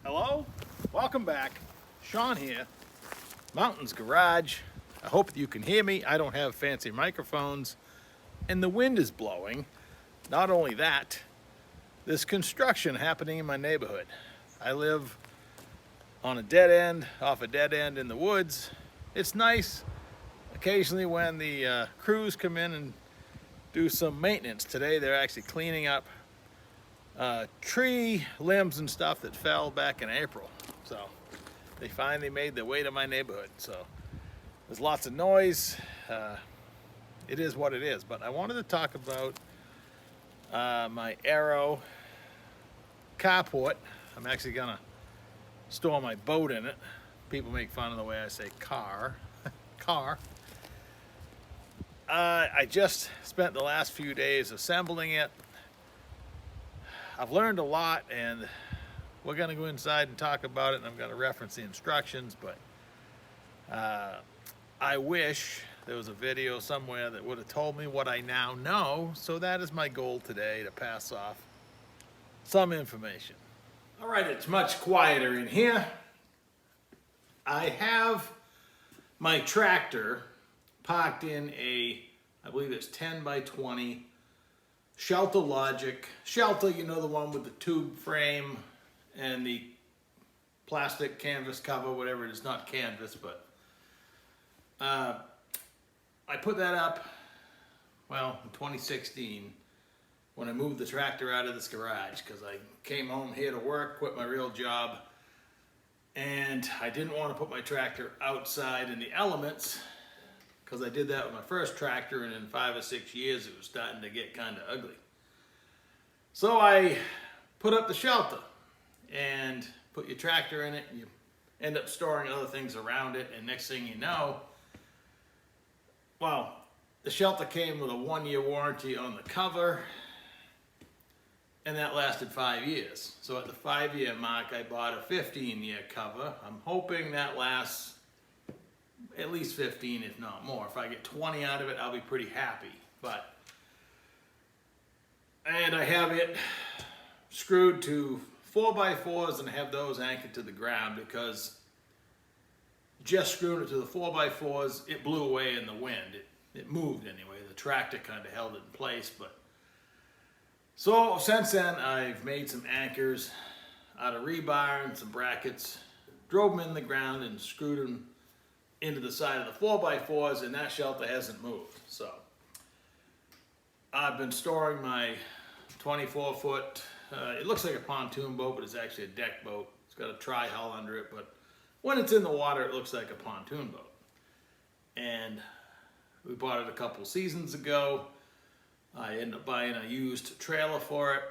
Hello, welcome back. Sean here, Mountains Garage. I hope that you can hear me. I don't have fancy microphones, and the wind is blowing. Not only that, there's construction happening in my neighborhood. I live on a dead end, off a dead end in the woods. It's nice occasionally when the crews come in and do some maintenance. Today they're actually cleaning up tree limbs and stuff that fell back in April. So they finally made their way to my neighborhood. So there's lots of noise. It is what it is. But I wanted to talk about my Arrow carport. I'm actually gonna store my boat in it. People make fun of the way I say car. car. I just spent the last few days assembling it. I've learned a lot, and we're going to go inside and talk about it, and I'm going to reference the instructions, but I wish there was a video somewhere that would have told me what I now know, so that is my goal today, to pass off some information. All right, it's much quieter in here. I have my tractor parked in a, I believe it's 10 by 20 Shelter Logic. Shelter, you know, the one with the tube frame and the plastic canvas cover, whatever it is, not canvas, but I put that up, well, in 2016 when I moved the tractor out of this garage, because I came home here to work, quit my real job, and I didn't want to put my tractor outside in the elements, because I did that with my first tractor, and in 5 or 6 years it was starting to get kind of ugly. So I put up the shelter, and put your tractor in it, and you end up storing other things around it, and next thing you know, well, the shelter came with a 1-year warranty on the cover, and that lasted 5 years. So at the 5-year mark, I bought a 15-year cover. I'm hoping that lasts at least 15, if not more. If I get 20 out of it, I'll be pretty happy. And I have it screwed to 4x4s, and I have those anchored to the ground, because just screwing it to the 4x4s, it blew away in the wind. It moved anyway. The tractor kind of held it in place. But so since then, I've made some anchors out of rebar and some brackets, drove them in the ground, and screwed them into the side of the 4x4s, and that shelter hasn't moved. So I've been storing my 24-foot, it looks like a pontoon boat, but it's actually a deck boat. It's got a tri-hull under it, but when it's in the water, it looks like a pontoon boat. And we bought it a couple seasons ago. I ended up buying a used trailer for it,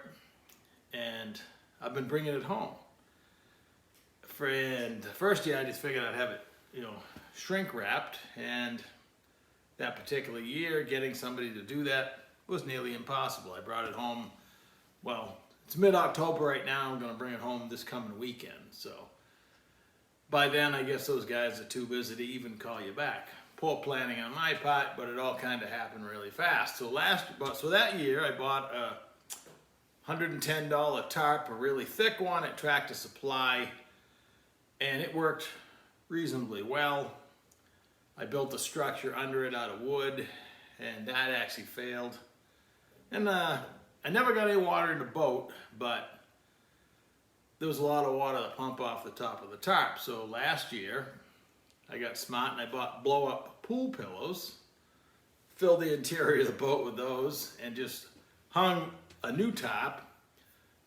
and I've been bringing it home. And the first year, I just figured I'd have it, you know, shrink wrapped, and that particular year getting somebody to do that was nearly impossible. I brought it home, well, it's mid-October right now. I'm going to bring it home this coming weekend. So by then, I guess those guys are too busy to even call you back. Poor planning on my part, but it all kind of happened really fast. So that year, I bought a $110 tarp, a really thick one at Tractor Supply, and it worked reasonably well. I built a structure under it out of wood, and that actually failed. And I never got any water in the boat, but there was a lot of water to pump off the top of the tarp. So last year, I got smart and I bought blow-up pool pillows, filled the interior of the boat with those, and just hung a new top.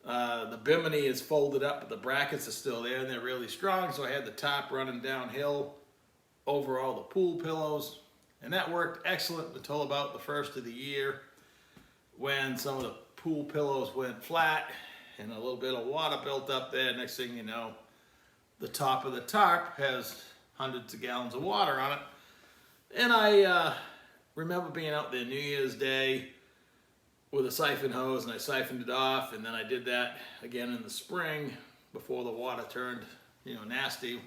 The bimini is folded up, but the brackets are still there, and they're really strong, so I had the top running downhill over all the pool pillows, and that worked excellent until about the first of the year, when some of the pool pillows went flat and a little bit of water built up there. Next thing you know, the top of the tarp has hundreds of gallons of water on it. And I remember being out there New Year's Day with a siphon hose, and I siphoned it off, and then I did that again in the spring before the water turned, you know, nasty.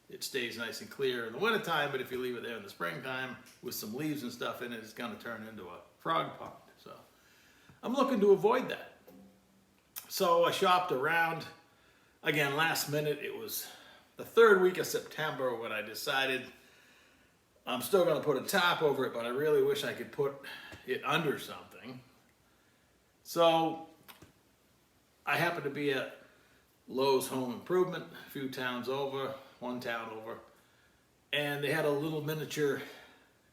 It stays nice and clear in the wintertime, but if you leave it there in the springtime with some leaves and stuff in it, it's going to turn into a frog pond. So I'm looking to avoid that. So I shopped around. Again, last minute, it was the 3rd week of September when I decided I'm still going to put a top over it, but I really wish I could put it under something. So I happened to be at Lowe's Home Improvement, a few towns over, one town over, and they had a little miniature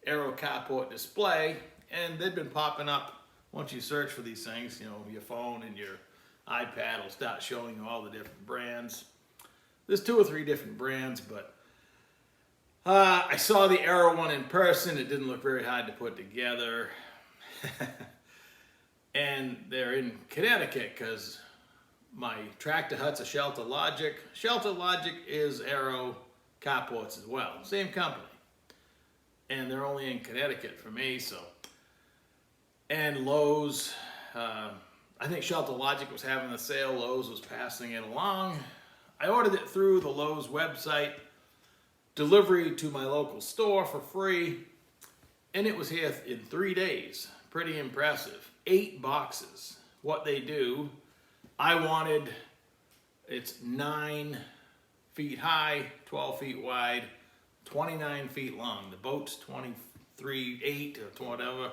Aero Carport display, and they'd been popping up. Once you search for these things, you know, your phone and your iPad will start showing you all the different brands. There's 2 or 3 different brands, but I saw the Aero one in person. It didn't look very hard to put together. And they're in Connecticut because my tractor hut's a Shelter Logic. Shelter Logic is Aero Carports as well, same company. And they're only in Connecticut for me, so. And Lowe's, I think Shelter Logic was having a sale. Lowe's was passing it along. I ordered it through the Lowe's website, delivery to my local store for free, and it was here in 3 days. Pretty impressive. 8 boxes. What they do, I wanted, it's 9 feet high, 12 feet wide, 29 feet long. The boat's 23.8 or whatever,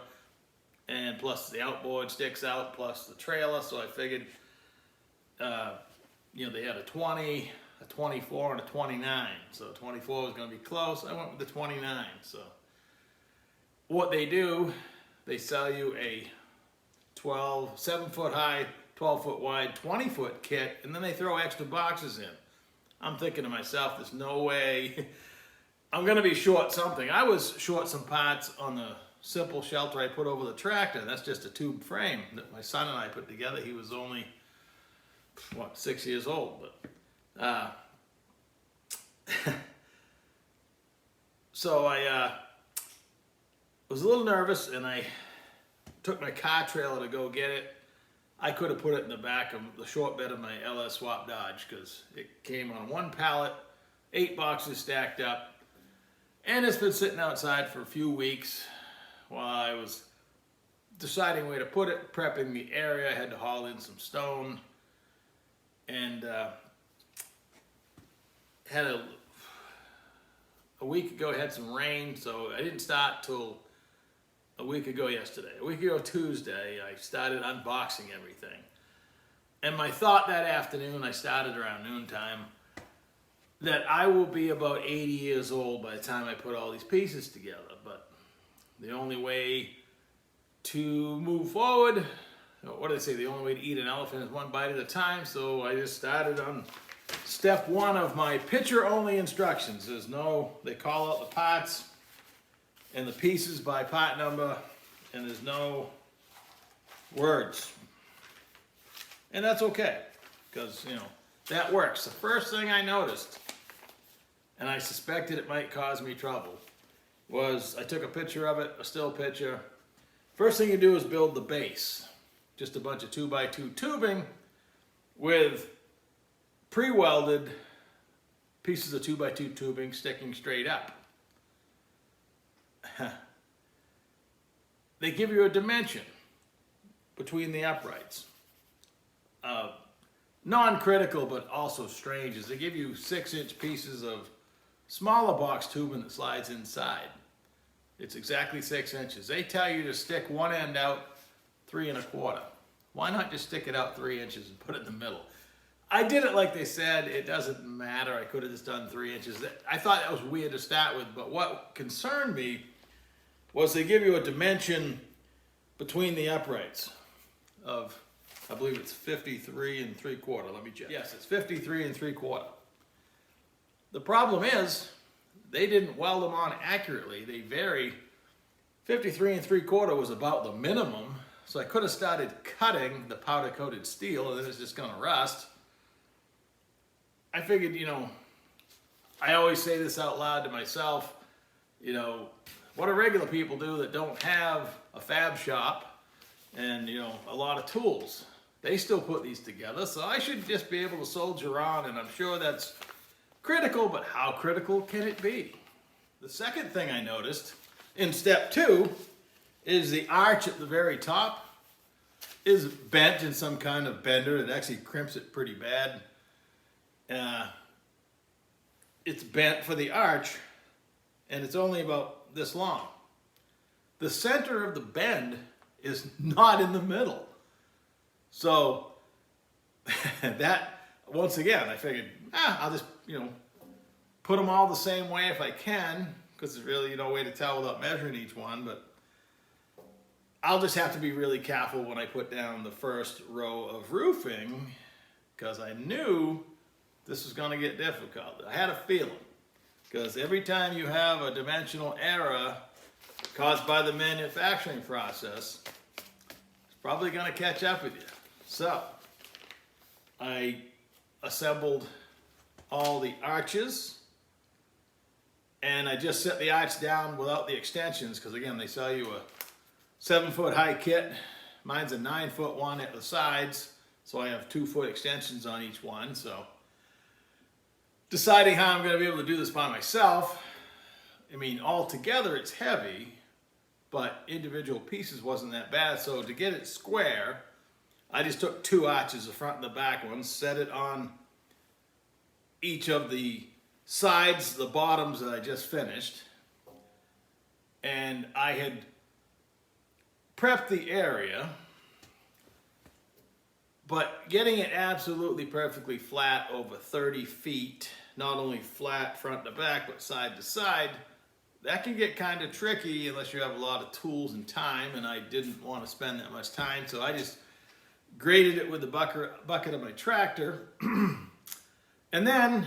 and plus the outboard sticks out, plus the trailer, so I figured, you know, they had a 20, a 24, and a 29. So 24 was going to be close. I went with the 29. So what they do, they sell you a 7 foot high, 12 foot wide, 20 foot kit, and then they throw extra boxes in. I'm thinking to myself, there's no way I'm going to be short something. I was short some parts on the simple shelter I put over the tractor. That's just a tube frame that my son and I put together. He was only, what, 6 years old. But so I was a little nervous, and I took my car trailer to go get it. I could have put it in the back of the short bed of my LS Swap Dodge because it came on 1 pallet, 8 boxes stacked up, and it's been sitting outside for a few weeks while I was deciding where to put it, prepping the area. I had to haul in some stone, and had a week ago, had some rain, so I didn't start till a week ago yesterday. A week ago Tuesday, I started unboxing everything. And my thought that afternoon, I started around noontime, that I will be about 80 years old by the time I put all these pieces together. But the only way to move forward, what do they say, the only way to eat an elephant is 1 bite at a time. So I just started on step 1 of my picture-only instructions. There's no, they call out the parts and the pieces by part number, and there's no words. And that's okay, because, you know, that works. The first thing I noticed, and I suspected it might cause me trouble, was I took a picture of it, a still picture. First thing you do is build the base. Just a bunch of 2x2 tubing with pre-welded pieces of 2x2 tubing sticking straight up. They give you a dimension between the uprights. Non-critical, but also strange, is they give you 6-inch pieces of smaller box tubing that slides inside. It's exactly 6 inches. They tell you to stick one end out 3 1/4. Why not just stick it out 3 inches and put it in the middle? I did it like they said. It doesn't matter. I could have just done 3 inches. I thought that was weird to start with, but what concerned me was they give you a dimension between the uprights of, I believe it's 53 3/4. Let me check. Yes, it's 53 3/4. The problem is they didn't weld them on accurately. They vary. 53 3/4 was about the minimum, so I could have started cutting the powder coated steel and then it's just going to rust. I figured, you know, I always say this out loud to myself, you know, what do regular people do that don't have a fab shop and, you know, a lot of tools? They still put these together, so I should just be able to soldier on, and I'm sure that's critical, but how critical can it be? The second thing I noticed in step 2 is the arch at the very top is bent in some kind of bender. It actually crimps it pretty bad. it's bent for the arch, and it's only about this long. The center of the bend is not in the middle. So that, once again, I figured, I'll just, put them all the same way if I can, because there's really no way to tell without measuring each one, but I'll just have to be really careful when I put down the first row of roofing, because I knew this was going to get difficult. I had a feeling, because every time you have a dimensional error caused by the manufacturing process, it's probably going to catch up with you. So I assembled all the arches, and I just set the arch down without the extensions, because again, they sell you a 7-foot high kit. Mine's a 9-foot one at the sides, so I have 2-foot extensions on each one. So deciding how I'm going to be able to do this by myself, I mean, altogether it's heavy, but individual pieces wasn't that bad. So to get it square, I just took 2 arches, the front and the back ones, set it on each of the sides, the bottoms that I just finished, and I had prepped the area, but getting it absolutely perfectly flat over 30 feet, not only flat front to back, but side to side, that can get kind of tricky unless you have a lot of tools and time, and I didn't want to spend that much time, so I just graded it with the bucket of my tractor. And then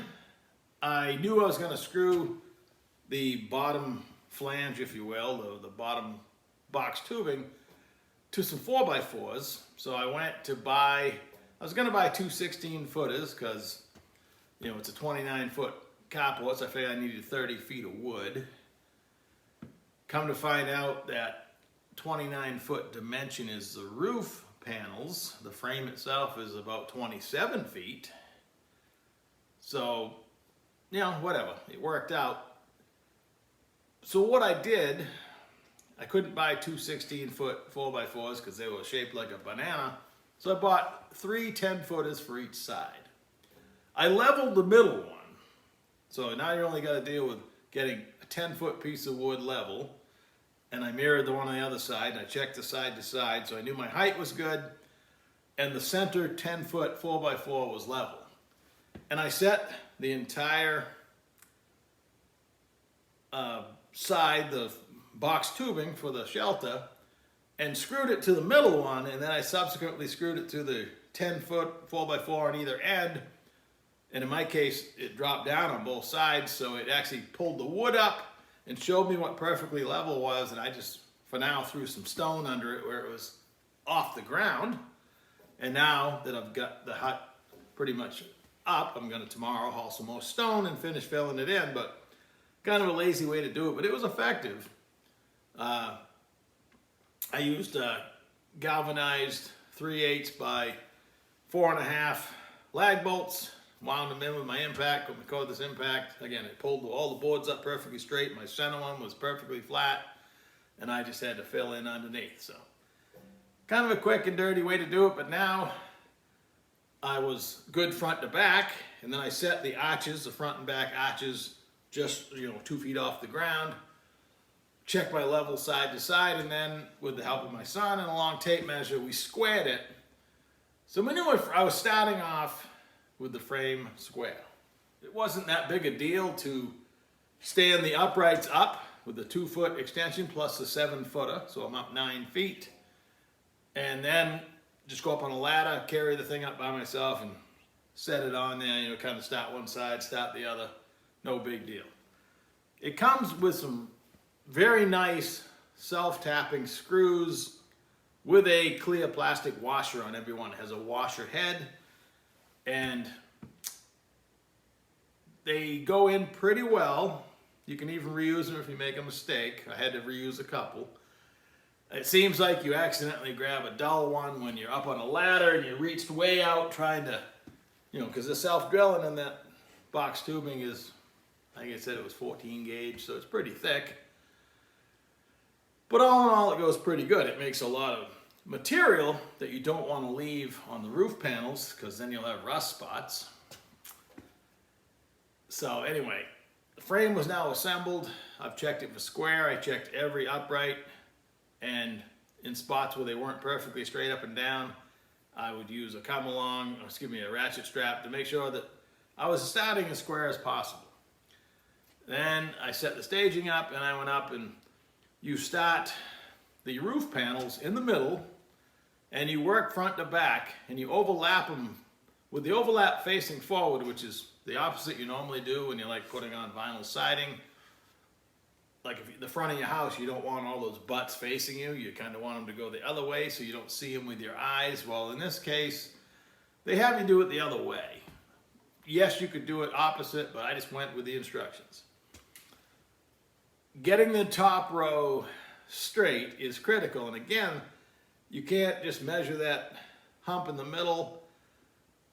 I knew I was going to screw the bottom flange, if you will, the bottom box tubing, to some 4x4s. So I went to I was going to buy 2 16-footers because, it's a 29-foot carport, so I figured I needed 30 feet of wood. Come to find out that 29-foot dimension is the roof panels. The frame itself is about 27 feet. So, whatever, it worked out. So what I did, I couldn't buy 2 16-foot 4x4s because they were shaped like a banana. So I bought 3 10-footers for each side. I leveled the middle one. So now you only got to deal with getting a 10-foot piece of wood level. And I mirrored the one on the other side, and I checked the side to side, so I knew my height was good, and the center 10-foot 4x4 was level. And I set the entire side, the box tubing for the shelter, and screwed it to the middle one, and then I subsequently screwed it to the 10-foot 4x4 on either end. And in my case, it dropped down on both sides, so it actually pulled the wood up and showed me what perfectly level was, and I just, for now, threw some stone under it where it was off the ground. And now that I've got the hut pretty much up, I'm going to tomorrow haul some more stone and finish filling it in, but kind of a lazy way to do it, but it was effective. I used galvanized 3/8 by 4.5 lag bolts, wound them in with my impact, with my cordless impact. Again, it pulled all the boards up perfectly straight. My center one was perfectly flat, and I just had to fill in underneath. So kind of a quick and dirty way to do it, but now I was good front to back, and then I set the arches, the front and back arches, just 2 feet off the ground. Checked my level side to side, and then with the help of my son and a long tape measure, we squared it. So I knew I was starting off with the frame square. It wasn't that big a deal to stand the uprights up with the 2-foot extension plus the 7-footer, so I'm up 9 feet. And then just go up on a ladder, carry the thing up by myself, and set it on there, kind of start one side, start the other. No big deal. It comes with some very nice self-tapping screws with a clear plastic washer on every one. It has a washer head, and they go in pretty well. You can even reuse them if you make a mistake. I had to reuse a couple. It seems like you accidentally grab a dull one when you're up on a ladder and you reached way out trying to, because the self-drilling in that box tubing is, like I said, it was 14 gauge, so it's pretty thick. But all in all, it goes pretty good. It makes a lot of material that you don't want to leave on the roof panels, because then you'll have rust spots. So anyway, the frame was now assembled. I've checked it for square. I checked every upright, and in spots where they weren't perfectly straight up and down, I would use a a ratchet strap to make sure that I was starting as square as possible. Then I set the staging up, and I went up, and you start the roof panels in the middle, and you work front to back, and you overlap them with the overlap facing forward, which is the opposite you normally do when you're like putting on vinyl siding. Like if the front of your house, you don't want all those butts facing you. You kind of want them to go the other way so you don't see them with your eyes. Well, in this case, they have you do it the other way. Yes, you could do it opposite, but I just went with the instructions. Getting the top row straight is critical. And again, you can't just measure that hump in the middle,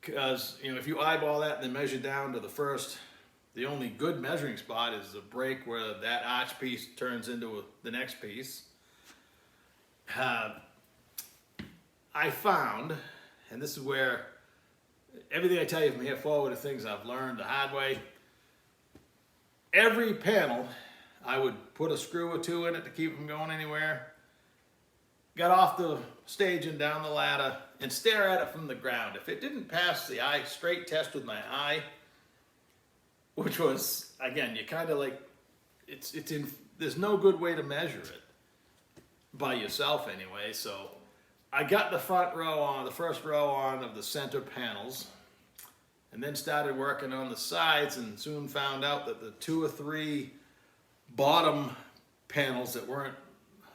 because if you eyeball that and then measure down to the only good measuring spot is the break where that arch piece turns into the next piece. I found, and this is where everything I tell you from here forward are things I've learned the hard way. Every panel, I would put a screw or two in it to keep them going anywhere. Got off the stage and down the ladder and stare at it from the ground. If it didn't pass the eye straight test with my eye, which was, again, you kind of like, there's no good way to measure it by yourself anyway. So I got the first row on of the center panels, and then started working on the sides, and soon found out that the 2 or 3 bottom panels that weren't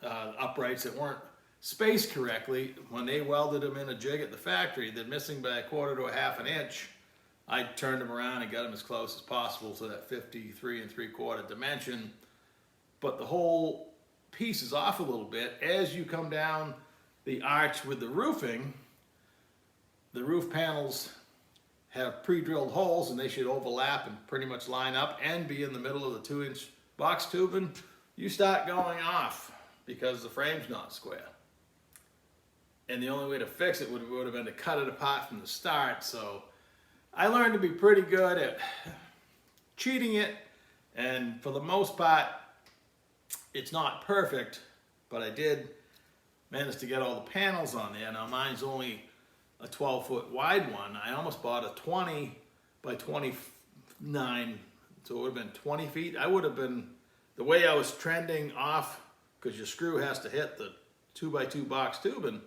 uprights, that weren't spaced correctly, when they welded them in a jig at the factory, they're missing by 1/4 to 1/2 inch. I turned them around and got them as close as possible to that 53 3/4 dimension, but the whole piece is off a little bit. As you come down the arch with the roofing, the roof panels have pre-drilled holes, and they should overlap and pretty much line up and be in the middle of the 2-inch box tubing. You start going off because the frame's not square. And the only way to fix it would have been to cut it apart from the start. So I learned to be pretty good at cheating it, and for the most part, it's not perfect, but I did manage to get all the panels on there. Now mine's only a 12-foot wide one. I almost bought a 20 by 29, so it would have been 20 feet. I would have been, the way I was trending off, because your screw has to hit the 2x2 box tubing,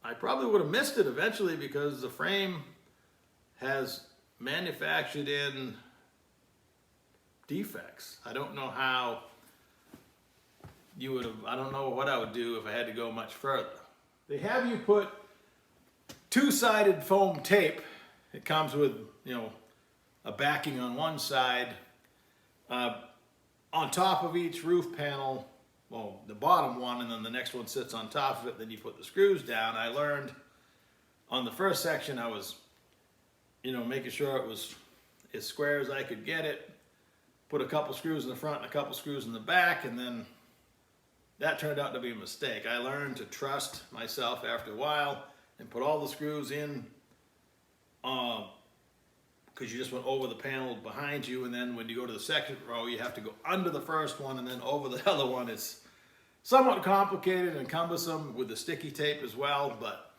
I probably would have missed it eventually, because the frame has manufactured in defects. I don't know how you would have, I don't know what I would do if I had to go much further. They have you put 2-sided foam tape. It comes with, a backing on one side. On top of each roof panel, well, the bottom one, and then the next one sits on top of it, then you put the screws down. I learned on the first section, I was, making sure it was as square as I could get it. Put a couple screws in the front and a couple screws in the back, and then that turned out to be a mistake. I learned to trust myself after a while and put all the screws in, because you just went over the panel behind you, and then when you go to the second row, you have to go under the first one and then over the other one. It's somewhat complicated and cumbersome with the sticky tape as well, but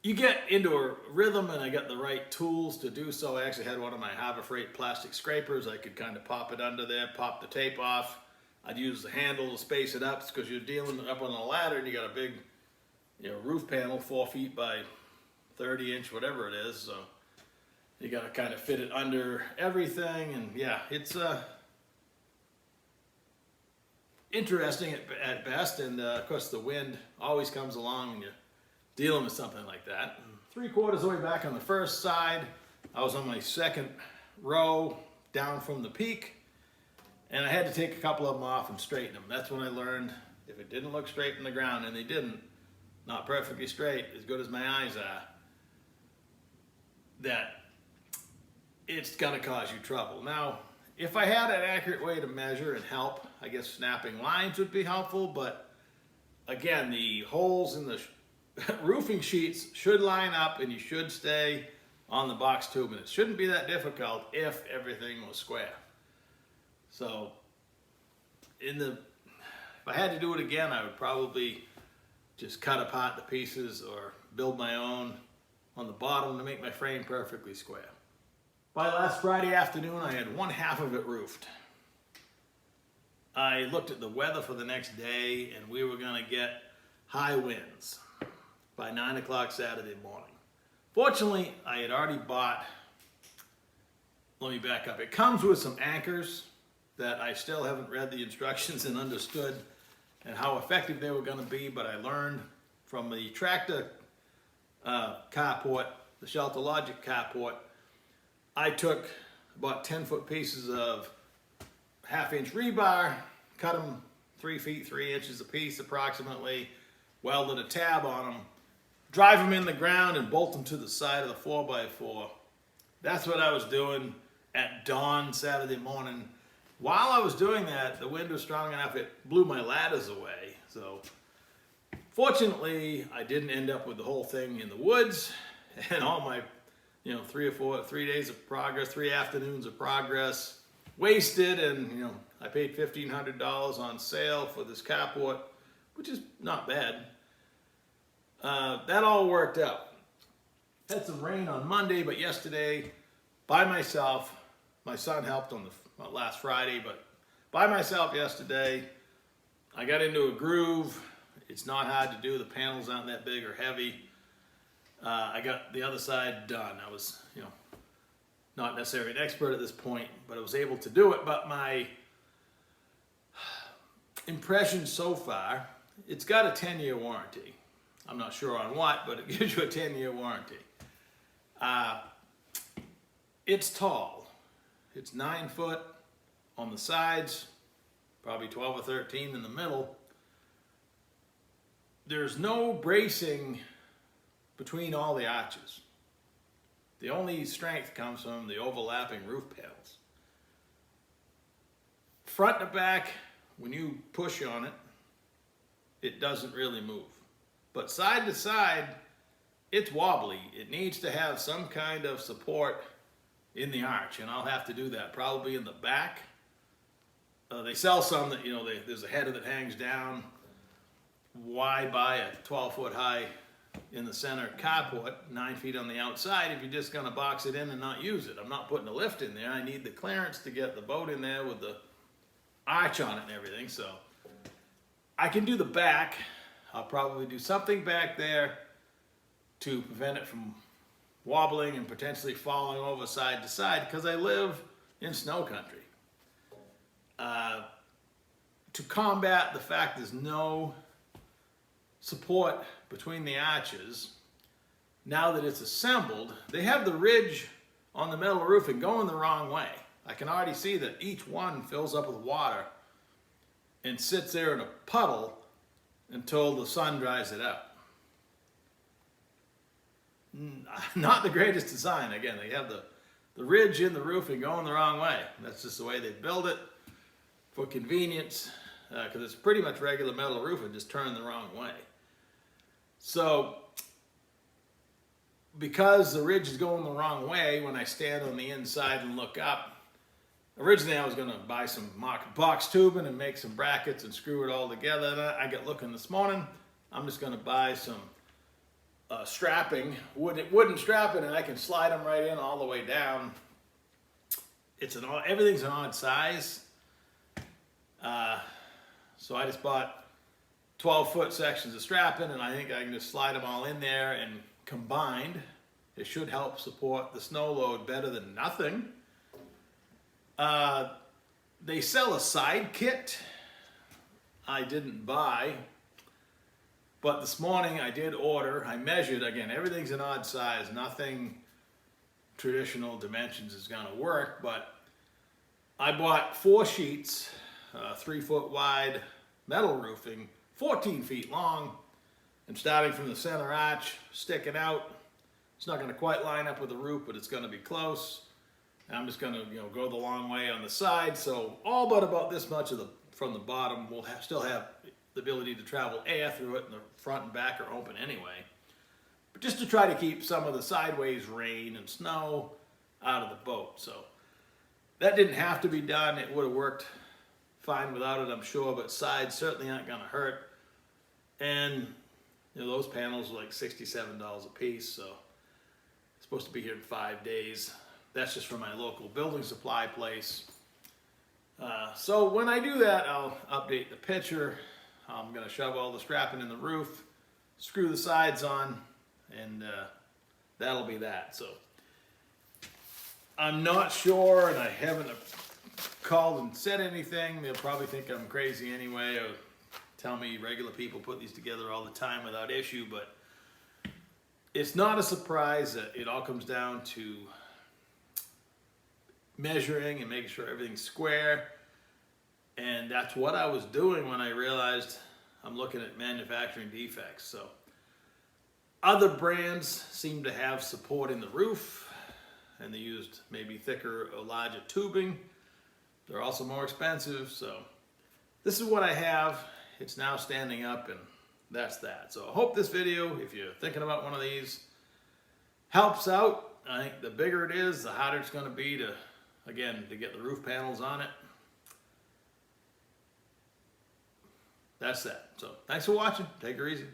you get into a rhythm, and I got the right tools to do so. I actually had one of my Harbor Freight plastic scrapers. I could kind of pop it under there, pop the tape off. I'd use the handle to space it up, because you're dealing up on a ladder and you got a big, roof panel, 4 feet by 30 inch, whatever it is. So you got to kind of fit it under everything, and yeah, it's interesting at best. And of course, the wind always comes along when you're dealing with something like that. 3/4 of the way back on the first side, I was on my second row down from the peak, and I had to take a couple of them off and straighten them. That's when I learned, if it didn't look straight in the ground, and they didn't, not perfectly straight, as good as my eyes are, that it's gonna cause you trouble. Now, if I had an accurate way to measure and help, I guess snapping lines would be helpful, but again, the holes in the roofing sheets should line up, and you should stay on the box tube, and it shouldn't be that difficult if everything was square. So if I had to do it again, I would probably just cut apart the pieces or build my own on the bottom to make my frame perfectly square. By last Friday afternoon, I had one half of it roofed. I looked at the weather for the next day, and we were going to get high winds by 9 o'clock Saturday morning. Fortunately, I had already bought, let me back up. It comes with some anchors that I still haven't read the instructions and understood and how effective they were going to be, but I learned from the tractor carport, the Shelter Logic carport. I took about 10-foot pieces of 1/2-inch rebar, cut them 3 feet 3 inches a piece approximately, welded a tab on them, drive them in the ground and bolt them to the side of the 4x4. That's what I was doing at dawn Saturday morning. While I was doing that, the wind was strong enough it blew my ladders away. So fortunately, I didn't end up with the whole thing in the woods, and all my 3 days of progress, 3 afternoons of progress wasted, and I paid $1,500 on sale for this carport, which is not bad. That all worked out. Had some rain on Monday, but yesterday, by myself, my son helped on the last Friday, but by myself yesterday, I got into a groove. It's not hard to do. The panels aren't that big or heavy. I got the other side done. I was, not necessarily an expert at this point, but I was able to do it. But my impression so far, it's got a 10-year warranty. I'm not sure on what, but it gives you a 10-year warranty. It's tall. It's 9 foot on the sides, probably 12 or 13 in the middle. There's no bracing between all the arches. The only strength comes from the overlapping roof panels. Front to back, when you push on it, it doesn't really move. But side to side, it's wobbly. It needs to have some kind of support in the arch, and I'll have to do that probably in the back. They sell some that, there's a header that hangs down. Why buy a 12-foot high in the center carport, 9 feet on the outside, if you're just going to box it in and not use it? I'm not putting a lift in there. I need the clearance to get the boat in there with the arch on it and everything. So I can do the back. I'll probably do something back there to prevent it from wobbling and potentially falling over side to side, because I live in snow country. To combat the fact there's no support between the arches, now that it's assembled, they have the ridge on the metal roofing going the wrong way. I can already see that each one fills up with water and sits there in a puddle until the sun dries it out. Not the greatest design. Again, they have the ridge in the roofing going the wrong way. That's just the way they build it for convenience, because it's pretty much regular metal roofing, just turned the wrong way. So because the ridge is going the wrong way, when I stand on the inside and look up, originally I was going to buy some box tubing and make some brackets and screw it all together. And I got looking this morning. I'm just going to buy some strapping, wooden strapping, and I can slide them right in all the way down. Everything's an odd size. So I just bought 12-foot sections of strapping, and I think I can just slide them all in there, and combined, it should help support the snow load better than nothing. They sell a side kit. I didn't buy, but this morning I did order. I measured, again, everything's an odd size. Nothing traditional dimensions is going to work, but I bought 4 sheets, 3-foot wide metal roofing, 14 feet long, and starting from the center arch, sticking out. It's not going to quite line up with the roof, but it's going to be close. And I'm just going to, go the long way on the side. So all but about this much from the bottom will still have the ability to travel air through it, and the front and back are open anyway. just to try to keep some of the sideways rain and snow out of the boat. So that didn't have to be done. It would have worked fine without it, I'm sure, but sides certainly aren't gonna hurt. And you know, those panels are like $67 a piece, so it's supposed to be here in 5 days. That's just from my local building supply place. So when I do that, I'll update the picture. I'm gonna shove all the strapping in the roof, screw the sides on, and that'll be that. So I'm not sure, and I haven't called and said anything. They'll probably think I'm crazy anyway, or tell me regular people put these together all the time without issue, but it's not a surprise that it all comes down to measuring and making sure everything's square. And that's what I was doing when I realized I'm looking at manufacturing defects. So other brands seem to have support in the roof, and they used maybe thicker or larger tubing. They're also more expensive. So this is what I have. It's now standing up, and that's that. So I hope this video, if you're thinking about one of these, helps out. I think the bigger it is, the harder it's going to be to, again, to get the roof panels on it. That's that. So thanks for watching. Take her easy.